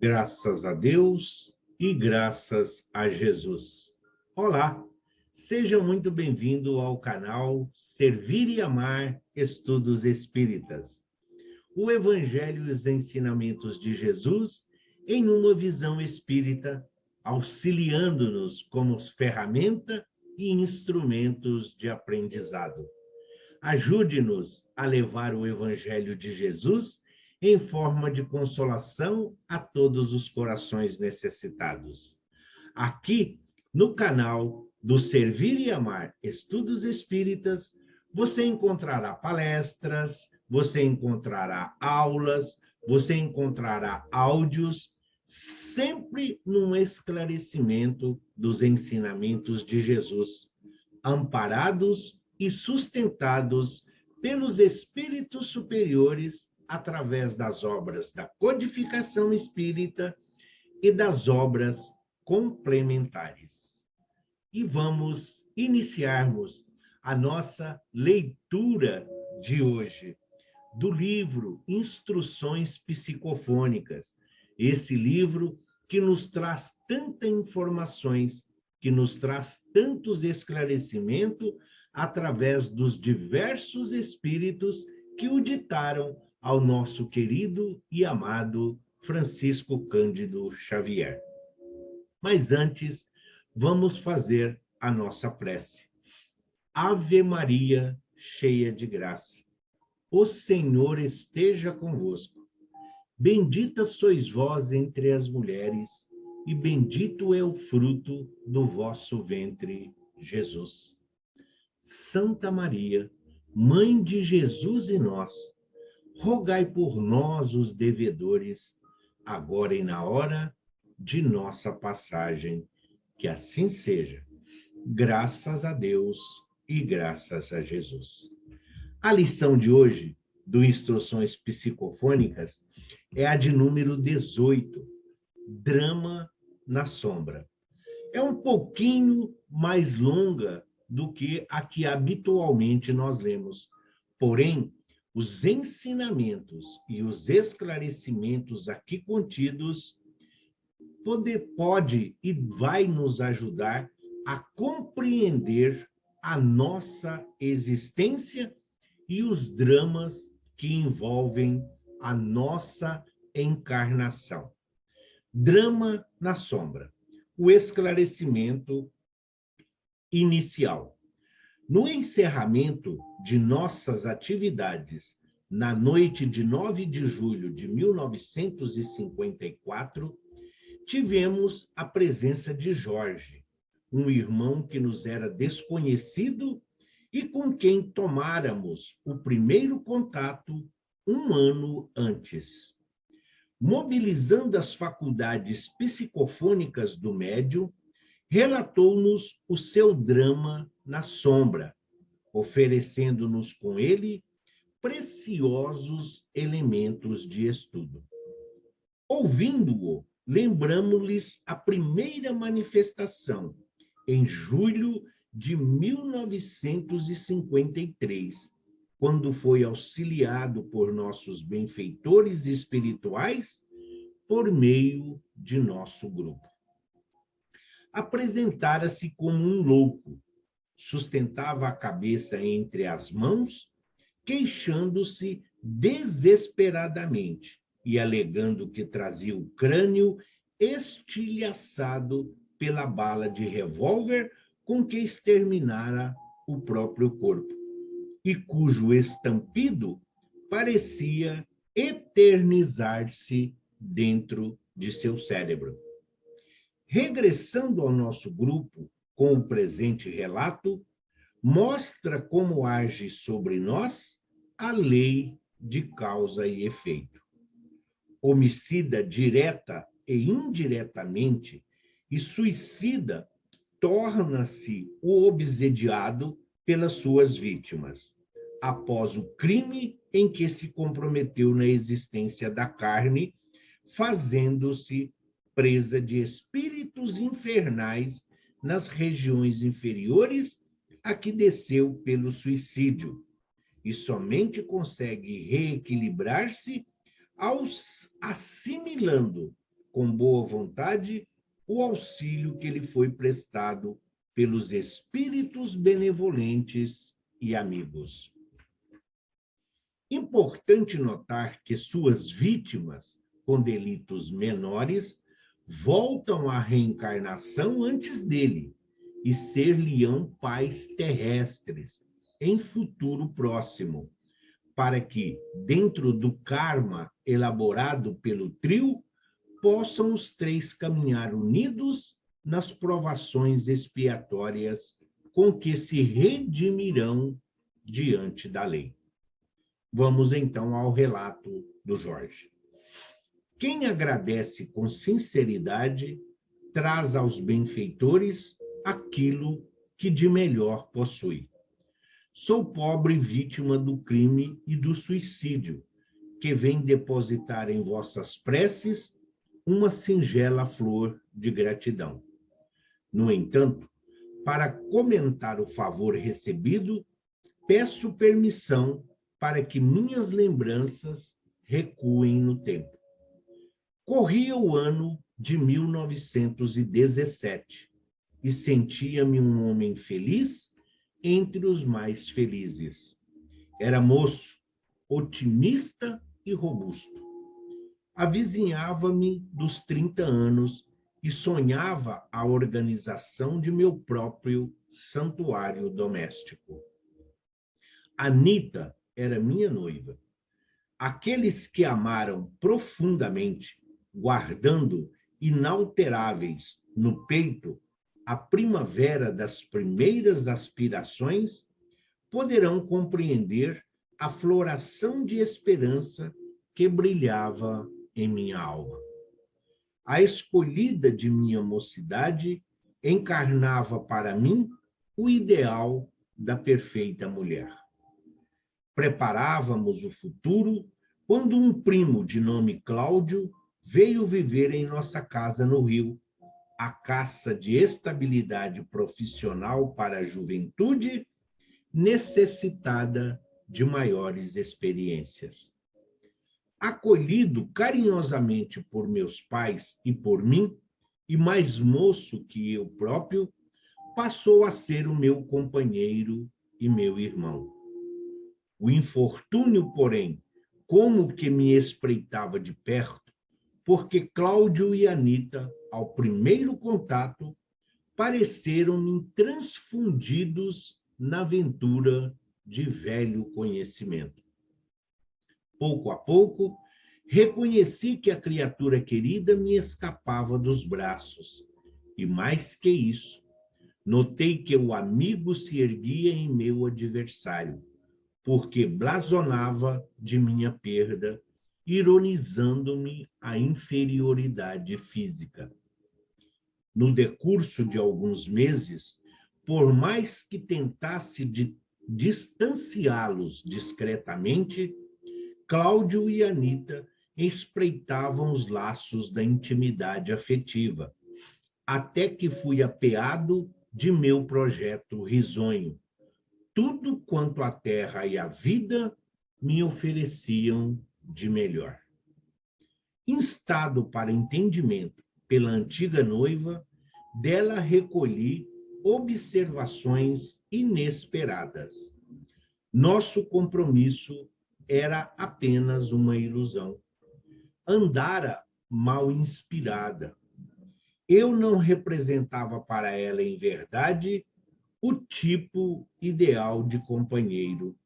Graças a Deus e graças a Jesus. Olá, seja muito bem-vindo ao canal Servir e Amar Estudos Espíritas. O Evangelho e os ensinamentos de Jesus em uma visão espírita, auxiliando-nos como ferramenta e instrumentos de aprendizado. Ajude-nos a levar o Evangelho de Jesus em forma de consolação a todos os corações necessitados. Aqui, no canal do Servir e Amar Estudos Espíritas, você encontrará palestras, você encontrará aulas, você encontrará áudios, sempre num esclarecimento dos ensinamentos de Jesus, amparados e sustentados pelos espíritos superiores através das obras da codificação espírita e das obras complementares. E vamos iniciarmos a nossa leitura de hoje do livro Instruções Psicofônicas, esse livro que nos traz tantas informações, que nos traz tantos esclarecimentos através dos diversos espíritos que o ditaram ao nosso querido e amado Francisco Cândido Xavier. Mas antes, vamos fazer a nossa prece. Ave Maria, cheia de graça, o Senhor esteja convosco. Bendita sois vós entre as mulheres, e bendito é o fruto do vosso ventre, Jesus. Santa Maria, Mãe de Jesus e nós, rogai por nós, os devedores, agora e na hora de nossa passagem. Que assim seja. Graças a Deus e graças a Jesus. A lição de hoje, do Instruções Psicofônicas, é a de número 18, Drama na Sombra. É um pouquinho mais longa do que a que habitualmente nós lemos. Porém, os ensinamentos e os esclarecimentos aqui contidos pode e vai nos ajudar a compreender a nossa existência e os dramas que envolvem a nossa encarnação. Drama na sombra. O esclarecimento inicial. No encerramento de nossas atividades, na noite de 9 de julho de 1954, tivemos a presença de Jorge, um irmão que nos era desconhecido e com quem tomáramos o primeiro contato um ano antes. Mobilizando as faculdades psicofônicas do médium, relatou-nos o seu drama na sombra, oferecendo-nos com ele preciosos elementos de estudo. Ouvindo-o, lembramos-lhes a primeira manifestação, em julho de 1953, quando foi auxiliado por nossos benfeitores espirituais por meio de nosso grupo. Apresentara-se como um louco, sustentava a cabeça entre as mãos, queixando-se desesperadamente e alegando que trazia o crânio estilhaçado pela bala de revólver com que exterminara o próprio corpo, e cujo estampido parecia eternizar-se dentro de seu cérebro. Regressando ao nosso grupo com o presente relato, mostra como age sobre nós a lei de causa e efeito. Homicida direta e indiretamente, e suicida torna-se o obsediado pelas suas vítimas, após o crime em que se comprometeu na existência da carne, fazendo-se presa de espíritos infernais nas regiões inferiores a que desceu pelo suicídio, e somente consegue reequilibrar-se assimilando com boa vontade, o auxílio que lhe foi prestado pelos espíritos benevolentes e amigos. Importante notar que suas vítimas, com delitos menores, voltam à reencarnação antes dele e ser-lhe-ão pais terrestres em futuro próximo, para que, dentro do karma elaborado pelo trio, possam os três caminhar unidos nas provações expiatórias com que se redimirão diante da lei. Vamos então ao relato do Jorge. Quem agradece com sinceridade traz aos benfeitores aquilo que de melhor possui. Sou pobre vítima do crime e do suicídio, que vem depositar em vossas preces uma singela flor de gratidão. No entanto, para comentar o favor recebido, peço permissão para que minhas lembranças recuem no tempo. Corria o ano de 1917 e sentia-me um homem feliz entre os mais felizes. Era moço, otimista e robusto. Avizinhava-me dos 30 anos e sonhava a organização de meu próprio santuário doméstico. Anita era minha noiva. Aqueles que amaram profundamente, guardando inalteráveis no peito a primavera das primeiras aspirações, poderão compreender a floração de esperança que brilhava em minha alma. A escolhida de minha mocidade encarnava para mim o ideal da perfeita mulher. Preparávamos o futuro quando um primo de nome Cláudio veio viver em nossa casa no Rio, à caça de estabilidade profissional para a juventude necessitada de maiores experiências. Acolhido carinhosamente por meus pais e por mim, e mais moço que eu próprio, passou a ser o meu companheiro e meu irmão. O infortúnio, porém, como que me espreitava de perto, porque Cláudio e Anita, ao primeiro contato, pareceram-me transfundidos na aventura de velho conhecimento. Pouco a pouco, reconheci que a criatura querida me escapava dos braços, e mais que isso, notei que o amigo se erguia em meu adversário, porque blasonava de minha perda, ironizando-me a inferioridade física. No decurso de alguns meses, por mais que tentasse distanciá-los discretamente, Cláudio e Anita espreitavam os laços da intimidade afetiva, até que fui apeado de meu projeto risonho. Tudo quanto a terra e a vida me ofereciam de melhor. Instado para entendimento pela antiga noiva, dela recolhi observações inesperadas. Nosso compromisso era apenas uma ilusão. Andara mal inspirada. Eu não representava para ela, em verdade, o tipo ideal de companheiro.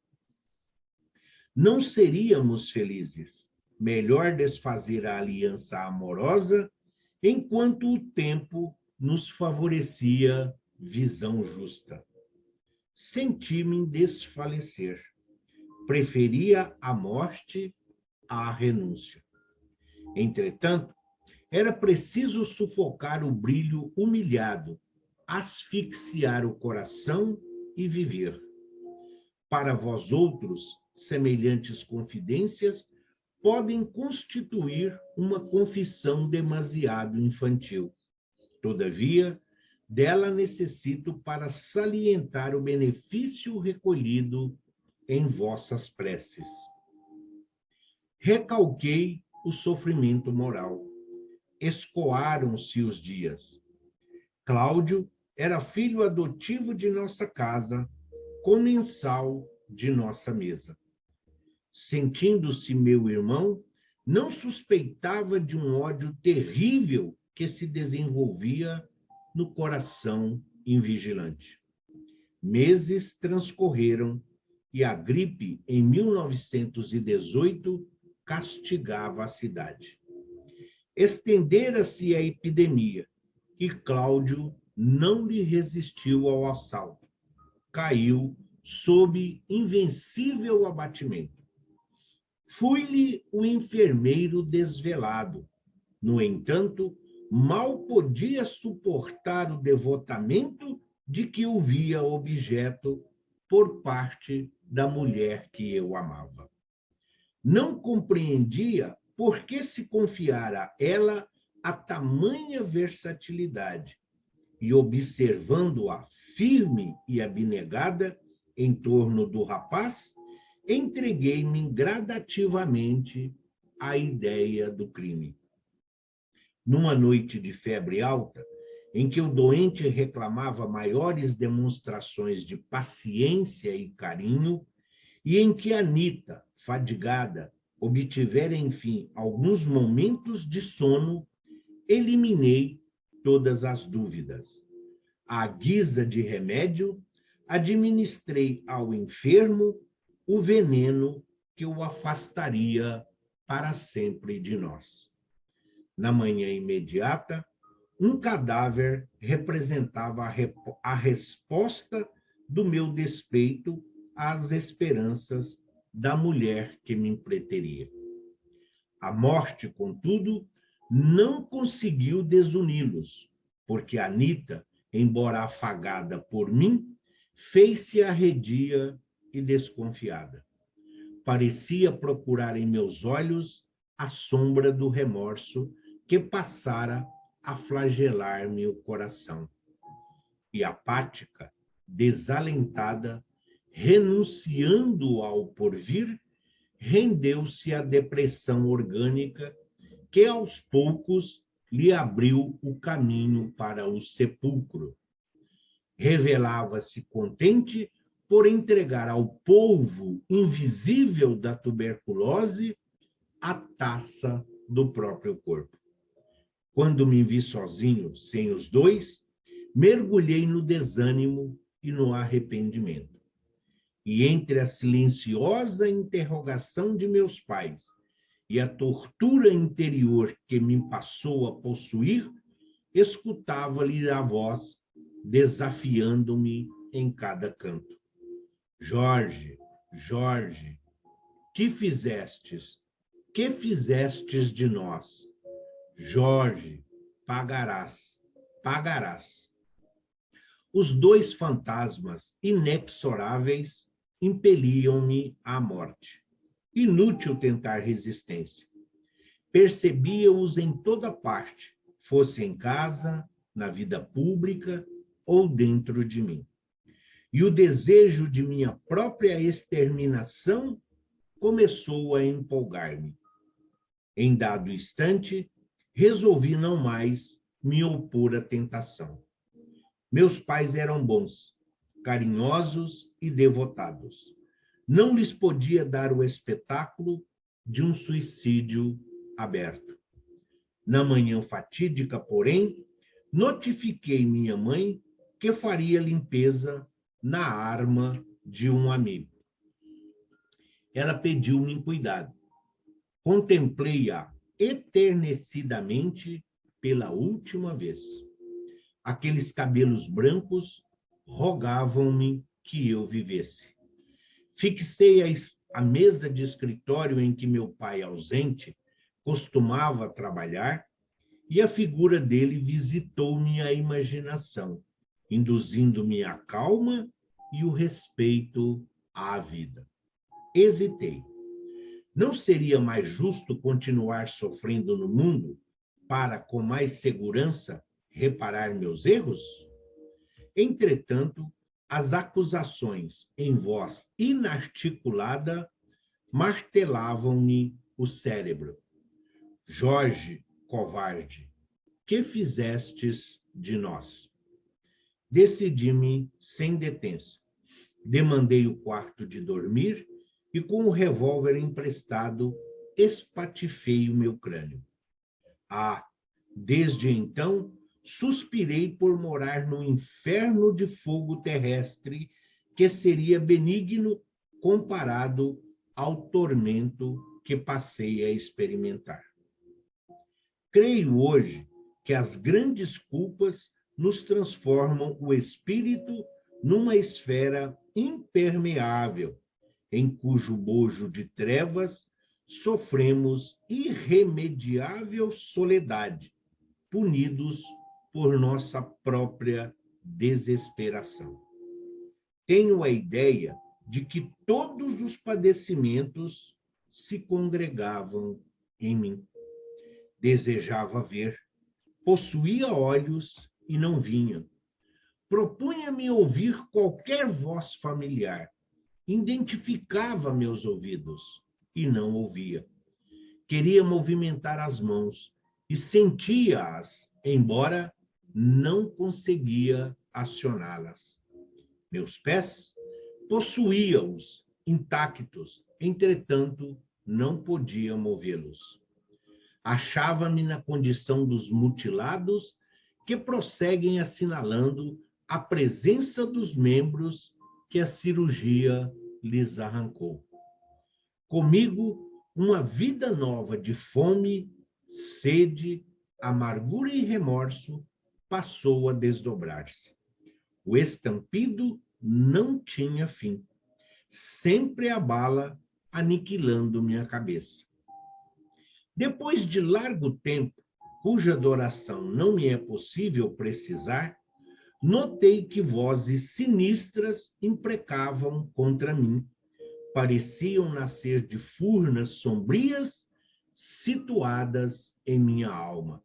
Não seríamos felizes. Melhor desfazer a aliança amorosa enquanto o tempo nos favorecia visão justa. Senti-me desfalecer. Preferia a morte à renúncia. Entretanto, era preciso sufocar o brilho humilhado, asfixiar o coração e viver. Para vós outros, semelhantes confidências podem constituir uma confissão demasiado infantil. Todavia, dela necessito para salientar o benefício recolhido em vossas preces. Recalquei o sofrimento moral. escoaram-se os dias. Cláudio era filho adotivo de nossa casa, comensal de nossa mesa. Sentindo-se meu irmão, não suspeitava de um ódio terrível que se desenvolvia no coração invigilante. Meses transcorreram e a gripe, em 1918, castigava a cidade. Estendera-se a epidemia e Cláudio não lhe resistiu ao assalto. Caiu sob invencível abatimento. Fui-lhe o enfermeiro desvelado. No entanto, mal podia suportar o devotamento de que o via objeto por parte da mulher que eu amava. Não compreendia por que se confiara a ela a tamanha versatilidade e, observando-a firme e abnegada em torno do rapaz, entreguei-me gradativamente à ideia do crime. Numa noite de febre alta, em que o doente reclamava maiores demonstrações de paciência e carinho, e em que Anita, fadigada, obtivera, enfim, alguns momentos de sono, eliminei todas as dúvidas. À guisa de remédio, administrei ao enfermo o veneno que o afastaria para sempre de nós. Na manhã imediata, um cadáver representava a resposta do meu despeito às esperanças da mulher que me preteria. A morte, contudo, não conseguiu desuni-los, porque Anita, embora afagada por mim, fez-se arredia e desconfiada. Parecia procurar em meus olhos a sombra do remorso que passara a flagelar-me o coração. E apática, desalentada, renunciando ao porvir, rendeu-se à depressão orgânica que aos poucos lhe abriu o caminho para o sepulcro. Revelava-se contente por entregar ao polvo invisível da tuberculose a taça do próprio corpo. Quando me vi sozinho, sem os dois, mergulhei no desânimo e no arrependimento. E entre a silenciosa interrogação de meus pais e a tortura interior que me passou a possuir, escutava-lhe a voz desafiando-me em cada canto. Jorge, Jorge, que fizestes? Que fizestes de nós? Jorge, pagarás, pagarás. Os dois fantasmas inexoráveis impeliam-me à morte. Inútil tentar resistência. Percebia-os em toda parte, fosse em casa, na vida pública ou dentro de mim. E o desejo de minha própria exterminação começou a empolgar-me. Em dado instante, resolvi não mais me opor à tentação. Meus pais eram bons, carinhosos e devotados. Não lhes podia dar o espetáculo de um suicídio aberto. Na manhã fatídica, porém, notifiquei minha mãe que faria limpeza na arma de um amigo. Ela pediu-me cuidado. Contemplei-a eternecidamente pela última vez. Aqueles cabelos brancos rogavam-me que eu vivesse. Fixei a mesa de escritório em que meu pai, ausente, costumava trabalhar, e a figura dele visitou minha imaginação, induzindo-me a calma e o respeito à vida. Hesitei. Não seria mais justo continuar sofrendo no mundo para, com mais segurança, reparar meus erros? Entretanto, as acusações em voz inarticulada martelavam-me o cérebro. Jorge, covarde, que fizestes de nós? Decidi-me sem detença. Demandei o quarto de dormir e, com o revólver emprestado, espatifei o meu crânio. Ah, desde então, suspirei por morar no inferno de fogo terrestre, que seria benigno comparado ao tormento que passei a experimentar. Creio hoje que as grandes culpas nos transformam o espírito numa esfera impermeável, em cujo bojo de trevas sofremos irremediável soledade, punidos por nossa própria desesperação. Tenho a ideia de que todos os padecimentos se congregavam em mim. Desejava ver, possuía olhos e não vinha. Propunha-me ouvir qualquer voz familiar, identificava meus ouvidos e não ouvia. Queria movimentar as mãos e sentia-as, embora não conseguia acioná-las. Meus pés possuía-os intactos, entretanto, não podia movê-los. Achava-me na condição dos mutilados que prosseguem assinalando a presença dos membros que a cirurgia lhes arrancou. Comigo, uma vida nova de fome, sede, amargura e remorso passou a desdobrar-se. O estampido não tinha fim. Sempre a bala aniquilando minha cabeça. Depois de largo tempo, cuja duração não me é possível precisar, notei que vozes sinistras imprecavam contra mim. Pareciam nascer de furnas sombrias situadas em minha alma.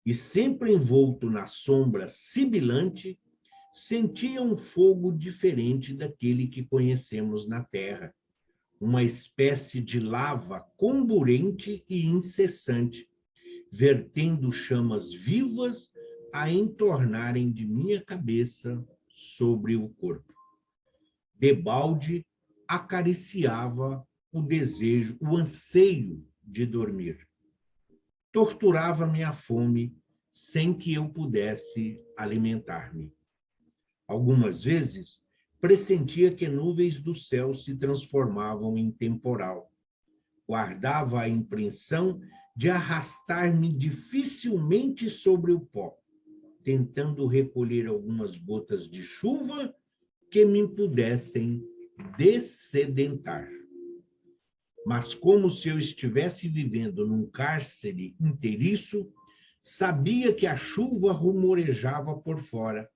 E sempre envolto na sombra sibilante, sentia um fogo diferente daquele que conhecemos na terra, uma espécie de lava comburente e incessante, vertendo chamas vivas a entornarem de minha cabeça sobre o corpo. Debalde acariciava o desejo, o anseio de dormir. Torturava-me a fome sem que eu pudesse alimentar-me. Algumas vezes, pressentia que nuvens do céu se transformavam em temporal. Guardava a impressão de arrastar-me dificilmente sobre o pó, tentando recolher algumas gotas de chuva que me pudessem dessedentar. Mas como se eu estivesse vivendo num cárcere inteiriço, sabia que a chuva rumorejava por fora,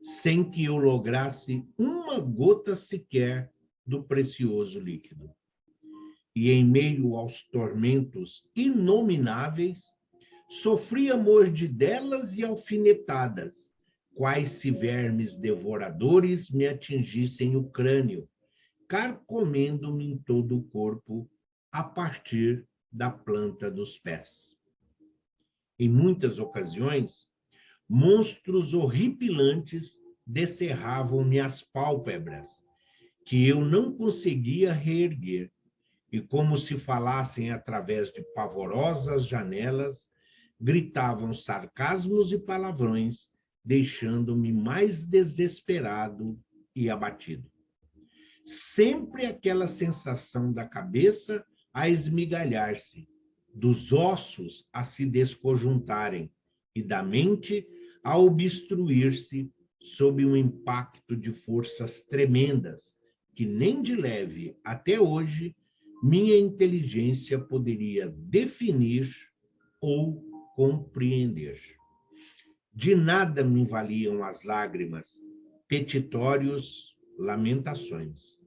sem que eu lograsse uma gota sequer do precioso líquido. E em meio aos tormentos inomináveis, sofria mordidelas e alfinetadas, quais se vermes devoradores me atingissem o crânio, carcomendo-me em todo o corpo, a partir da planta dos pés. Em muitas ocasiões, monstros horripilantes descerravam-me as pálpebras, que eu não conseguia reerguer, e como se falassem através de pavorosas janelas, gritavam sarcasmos e palavrões, deixando-me mais desesperado e abatido. Sempre aquela sensação da cabeça a esmigalhar-se, dos ossos a se desconjuntarem e da mente a obstruir-se sob um impacto de forças tremendas que nem de leve até hoje minha inteligência poderia definir ou compreender. De nada me valiam as lágrimas, petitórios, lamentações.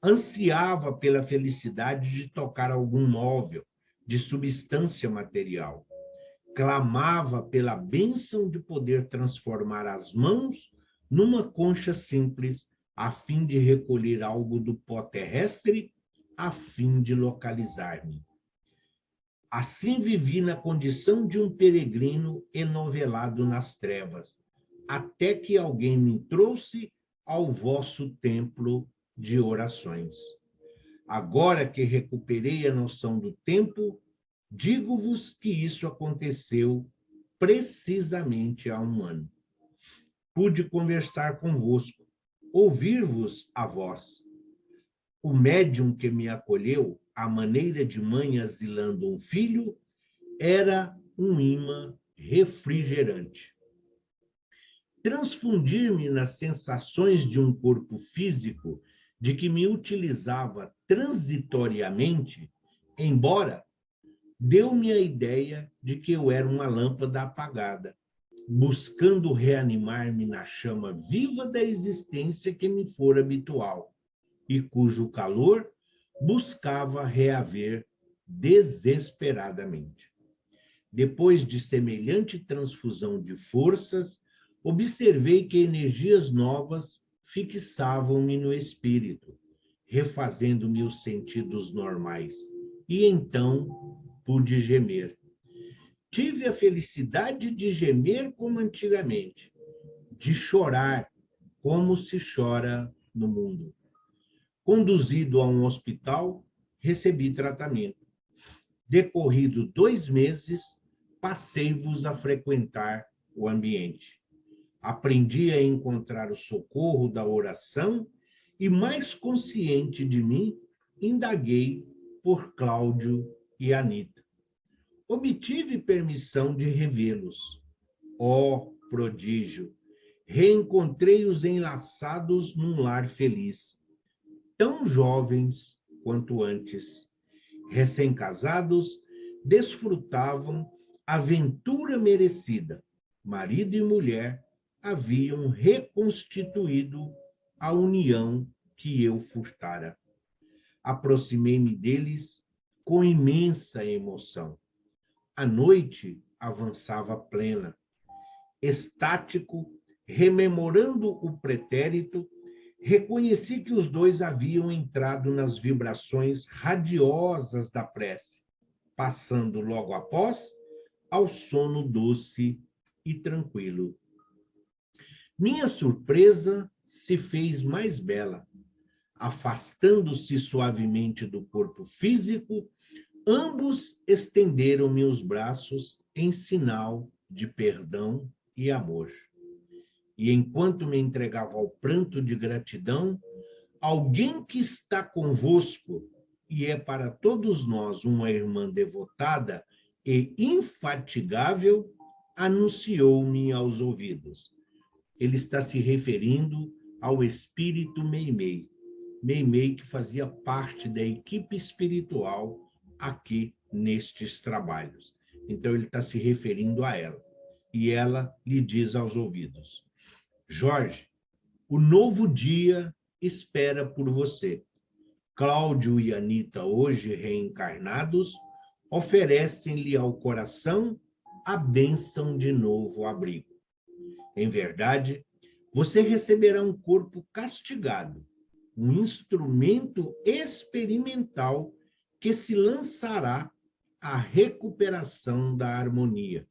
Ansiava pela felicidade de tocar algum móvel, de substância material. Clamava pela bênção de poder transformar as mãos numa concha simples, a fim de recolher algo do pó terrestre, a fim de localizar-me. Assim vivi na condição de um peregrino enovelado nas trevas, até que alguém me trouxe ao vosso templo de orações. Agora que recuperei a noção do tempo, digo-vos que isso aconteceu precisamente há um ano. Pude conversar convosco, ouvir-vos a voz. O médium que me acolheu, à maneira de mãe asilando um filho, era um imã refrigerante. Transfundir-me nas sensações de um corpo físico de que me utilizava transitoriamente, embora deu-me a ideia de que eu era uma lâmpada apagada, buscando reanimar-me na chama viva da existência que me fora habitual e cujo calor buscava reaver desesperadamente. Depois de semelhante transfusão de forças, observei que energias novas fixavam-me no espírito, refazendo-me os sentidos normais, e então pude gemer. Tive a felicidade de gemer como antigamente, de chorar como se chora no mundo. Conduzido a um hospital, recebi tratamento. Decorrido 2 meses, passei-vos a frequentar o ambiente. Aprendi a encontrar o socorro da oração e, mais consciente de mim, indaguei por Cláudio e Anita. Obtive permissão de revê-los. Ó prodígio! Reencontrei-os enlaçados num lar feliz, tão jovens quanto antes. Recém-casados, desfrutavam aventura merecida. Marido e mulher haviam reconstituído a união que eu furtara. Aproximei-me deles com imensa emoção. A noite avançava plena. Estático, rememorando o pretérito, reconheci que os dois haviam entrado nas vibrações radiosas da prece, passando logo após ao sono doce e tranquilo. Minha surpresa se fez mais bela. Afastando-se suavemente do corpo físico, ambos estenderam-me os braços em sinal de perdão e amor. E enquanto me entregava ao pranto de gratidão, alguém que está convosco e é para todos nós uma irmã devotada e infatigável, anunciou-me aos ouvidos. Ele está se referindo ao espírito Meimei. Meimei, que fazia parte da equipe espiritual aqui nestes trabalhos. Então, ele está se referindo a ela. E ela lhe diz aos ouvidos: Jorge, o novo dia espera por você. Cláudio e Anita, hoje reencarnados, oferecem-lhe ao coração a bênção de novo abrigo. Em verdade, você receberá um corpo castigado, um instrumento experimental que se lançará à recuperação da harmonia.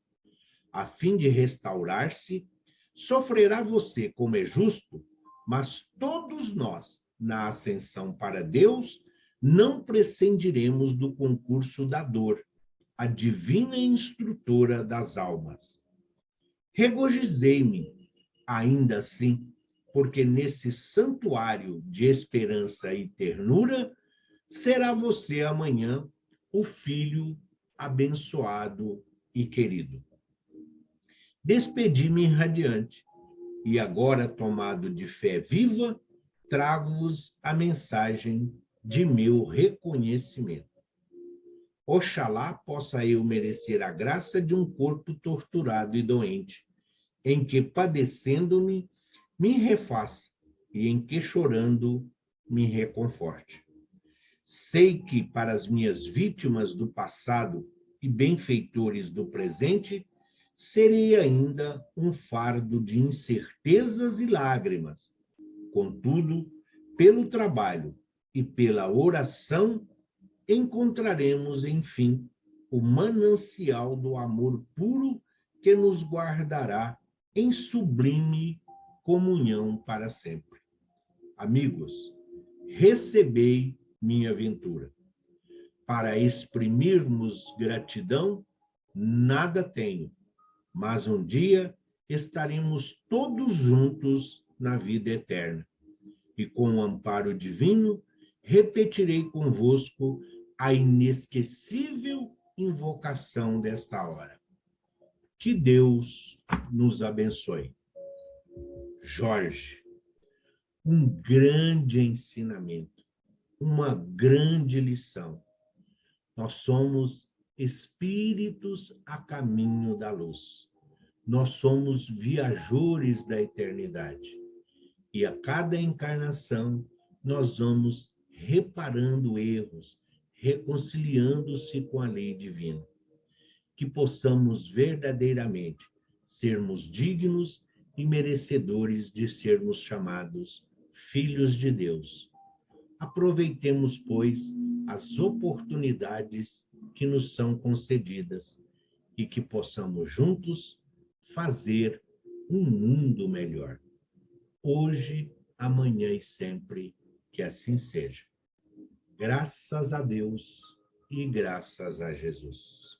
A fim de restaurar-se, sofrerá você, como é justo, mas todos nós, na ascensão para Deus, não prescindiremos do concurso da dor, a divina instrutora das almas. Regozijei-me, ainda assim, porque nesse santuário de esperança e ternura, será você amanhã o filho abençoado e querido. Despedi-me radiante, e agora, tomado de fé viva, trago-vos a mensagem de meu reconhecimento. Oxalá possa eu merecer a graça de um corpo torturado e doente, em que, padecendo-me, me refaça, e em que, chorando, me reconforte. Sei que, para as minhas vítimas do passado e benfeitores do presente, serei ainda um fardo de incertezas e lágrimas. Contudo, pelo trabalho e pela oração, encontraremos, enfim, o manancial do amor puro que nos guardará em sublime comunhão para sempre. Amigos, recebei minha ventura. Para exprimirmos gratidão, nada tenho, mas um dia estaremos todos juntos na vida eterna. E com o amparo divino, repetirei convosco a inesquecível invocação desta hora. Que Deus nos abençoe. Jorge, um grande ensinamento, uma grande lição. Nós somos espíritos a caminho da luz. Nós somos viajores da eternidade. E a cada encarnação, nós vamos reparando erros, reconciliando-se com a lei divina. Que possamos verdadeiramente sermos dignos e merecedores de sermos chamados filhos de Deus. Aproveitemos, pois, as oportunidades que nos são concedidas e que possamos juntos fazer um mundo melhor. Hoje, amanhã e sempre, que assim seja. Graças a Deus e graças a Jesus.